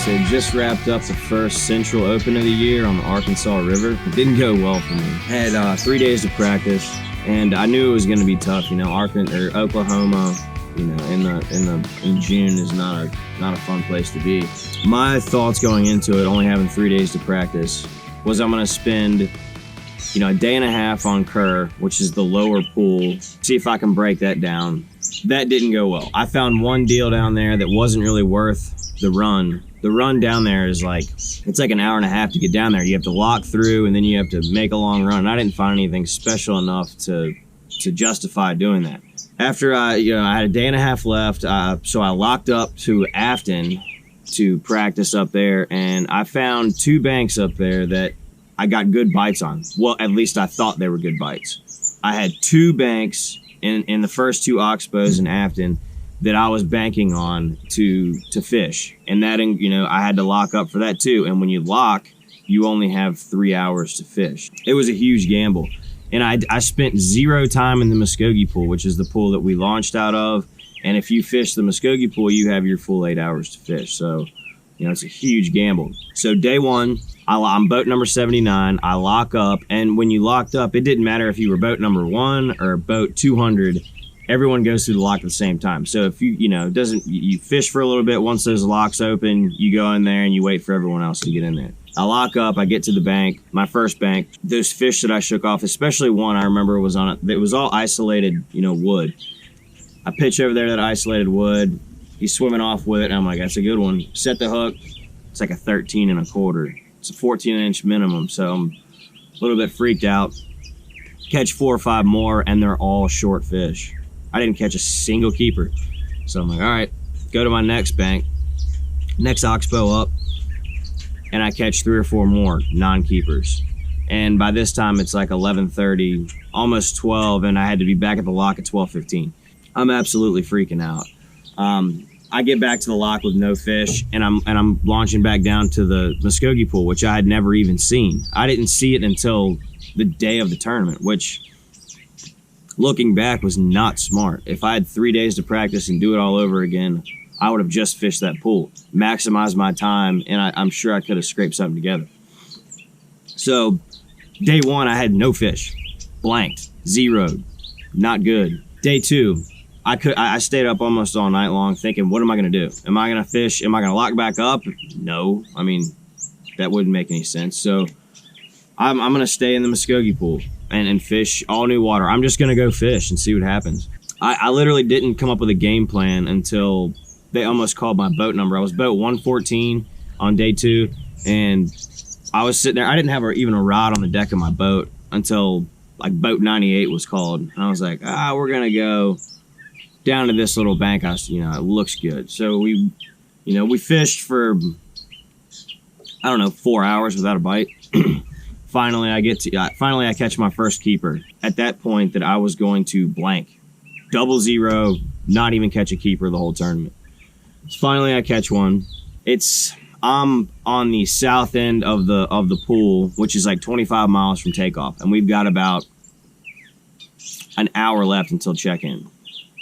So just wrapped up the first Central Open of the year on the Arkansas River. It didn't go well for me. Had 3 days of practice, and I knew it was going to be tough. You know, Oklahoma, you know, in June is not a fun place to be. My thoughts going into it, only having 3 days to practice, was I'm going to spend, you know, a day and a half on Kerr, which is the lower pool, see if I can break that down. That didn't go well. I found one deal down there that wasn't really worth the run. The run down there is like, it's like an hour and a half to get down there. You have to lock through, and then you have to make a long run. And I didn't find anything special enough to justify doing that. After I had a day and a half left, so I locked up to Afton to practice up there, and I found 2 banks up there that I got good bites on. Well, at least I thought they were good bites. I had 2 banks in the first 2 oxbows in Afton that I was banking on to fish. And that, you know, I had to lock up for that too. And when you lock, you only have 3 hours to fish. It was a huge gamble. And I spent 0 time in the Muskogee pool, which is the pool that we launched out of. And if you fish the Muskogee pool, you have your full 8 hours to fish. So, you know, it's a huge gamble. So day 1, I'm boat number 79. I lock up. And when you locked up, it didn't matter if you were boat number 1 or boat 200. Everyone goes through the lock at the same time. So if you fish for a little bit. Once those locks open, you go in there and you wait for everyone else to get in there. I lock up, I get to the bank, my first bank. Those fish that I shook off, especially one I remember was on it. It was all isolated, you know, wood. I pitch over there that isolated wood. He's swimming off with it, and I'm like, that's a good one. Set the hook. It's like a 13 1/4. It's a 14-inch minimum, so I'm a little bit freaked out. Catch 4 or 5 more, and they're all short fish. I didn't catch a single keeper. So I'm like, all right, go to my next bank, next oxbow up, and I catch 3 or 4 more non-keepers. And by this time, it's like 11:30, almost 12, and I had to be back at the lock at 12:15. I'm absolutely freaking out. I get back to the lock with no fish, and I'm launching back down to the Muskogee pool, which I had never even seen. I didn't see it until the day of the tournament, which, looking back, was not smart. If I had 3 days to practice and do it all over again, I would have just fished that pool, maximized my time, and I'm sure I could have scraped something together. So day 1, I had no fish, blanked, zeroed, not good. Day 2, I stayed up almost all night long thinking, what am I going to do? Am I going to fish? Am I going to lock back up? No. I mean, that wouldn't make any sense. So I'm going to stay in the Muskogee pool and fish all new water. I'm just going to go fish and see what happens. I literally didn't come up with a game plan until they almost called my boat number. I was boat 114 on day 2, and I was sitting there. I didn't have even a rod on the deck of my boat until like boat 98 was called. And I was like, we're going to go down to this little bank. It looks good. So we fished for, 4 hours without a bite. Finally, I catch my first keeper. At that point, that I was going to blank, 00, not even catch a keeper the whole tournament. So finally, I catch one. I'm on the south end of the pool, which is like 25 miles from takeoff, and we've got about an hour left until check-in.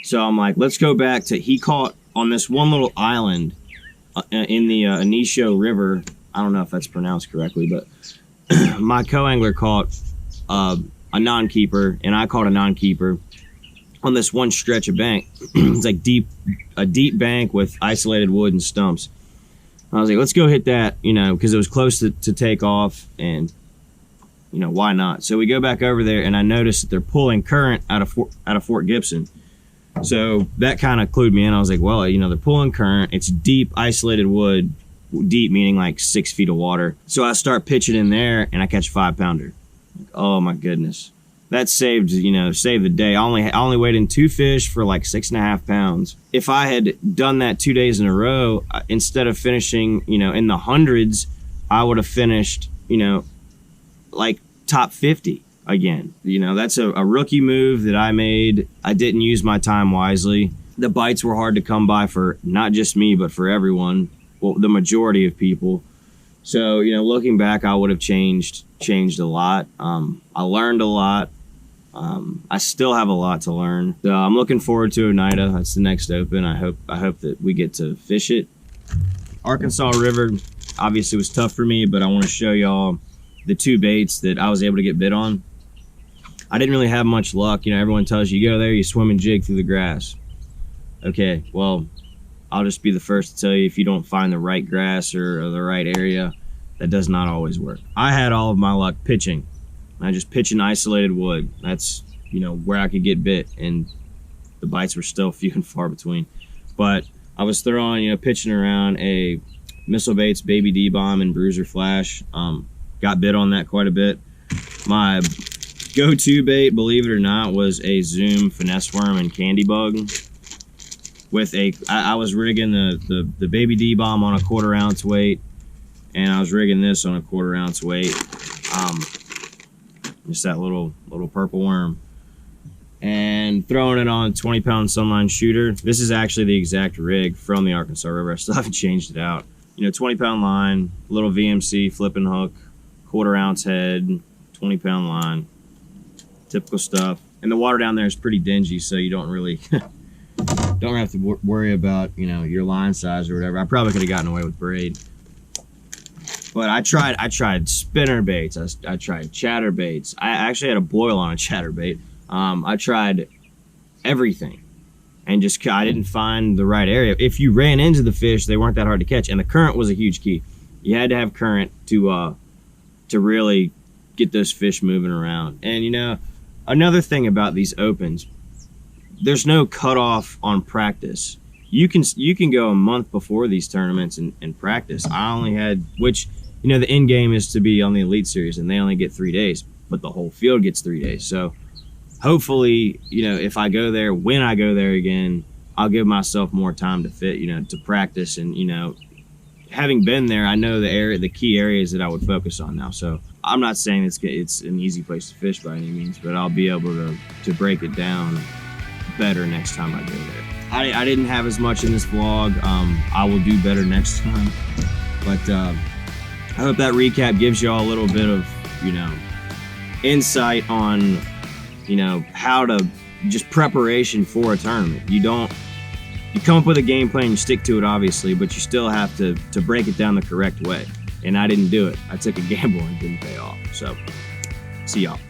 So I'm like, let's go back to. He caught on this one little island in the Anisho River. I don't know if that's pronounced correctly, but my co-angler caught a non-keeper, and I caught a non-keeper on this one stretch of bank. It's like a deep bank with isolated wood and stumps. I was like, let's go hit that, because it was close to take off, and why not? So we go back over there, and I noticed that they're pulling current out of Fort Gibson. So that kind of clued me in. I was like, well, they're pulling current. It's deep, isolated wood. Deep meaning like 6 feet of water. So I start pitching in there, and I catch a 5-pounder. Like, oh my goodness, that saved the day. I only weighed in 2 fish for like 6.5 pounds. If I had done that 2 days in a row, instead of finishing in the hundreds, I would have finished like top 50 again. That's a rookie move that I made. I didn't use my time wisely. The bites were hard to come by for not just me, but for everyone. Well, the majority of people. So, looking back, I would have changed a lot. I learned a lot. I still have a lot to learn. So I'm looking forward to Oneida. That's the next Open. I hope that we get to fish it. Arkansas River obviously was tough for me, but I want to show y'all the 2 baits that I was able to get bit on. I didn't really have much luck. You know, everyone tells you go there, you swim and jig through the grass. Okay, well, I'll just be the first to tell you, if you don't find the right grass or the right area, that does not always work. I had all of my luck pitching. I just pitch in isolated wood. That's, you know, where I could get bit, and the bites were still few and far between. But I was throwing, you know, pitching around a MISSILEBAITS Baby D-Bomb and Bruiser Flash. Got bit on that quite a bit. My go-to bait, believe it or not, was a Zoom finesse worm and candy bug. With I was rigging the Baby D-Bomb on a 1/4 ounce weight, and I was rigging this on a 1/4 ounce weight. Just that little purple worm, and throwing it on 20-pound sunline shooter. This is actually the exact rig from the Arkansas River. I still haven't changed it out. You know, 20-pound line, little VMC flipping hook, 1/4 ounce head, 20-pound line, typical stuff. And the water down there is pretty dingy, so you don't really don't have to worry about, you know, your line size or whatever. I probably could have gotten away with braid. But I tried spinner baits. I tried chatter baits. I actually had a boil on a chatter bait. I tried everything, and I didn't find the right area. If you ran into the fish, they weren't that hard to catch, and the current was a huge key. You had to have current to really get those fish moving around. And you know, another thing about these opens, there's no cutoff on practice. You can go a month before these tournaments and practice. I only had, which, you know, the end game is to be on the Elite Series, and they only get 3 days, but the whole field gets 3 days. So hopefully, you know, if I go there, when I go there again, I'll give myself more time to fit, you know, to practice. And, you know, having been there, I know the key areas that I would focus on now. So I'm not saying it's an easy place to fish by any means, but I'll be able to break it down better next time I go there. I didn't have as much in this vlog. I will do better next time. But I hope that recap gives you all a little bit of, you know, insight on, you know, how to just preparation for a tournament. You come up with a game plan, you stick to it, obviously, but you still have to break it down the correct way. And I didn't do it. I took a gamble and it didn't pay off. So, see y'all.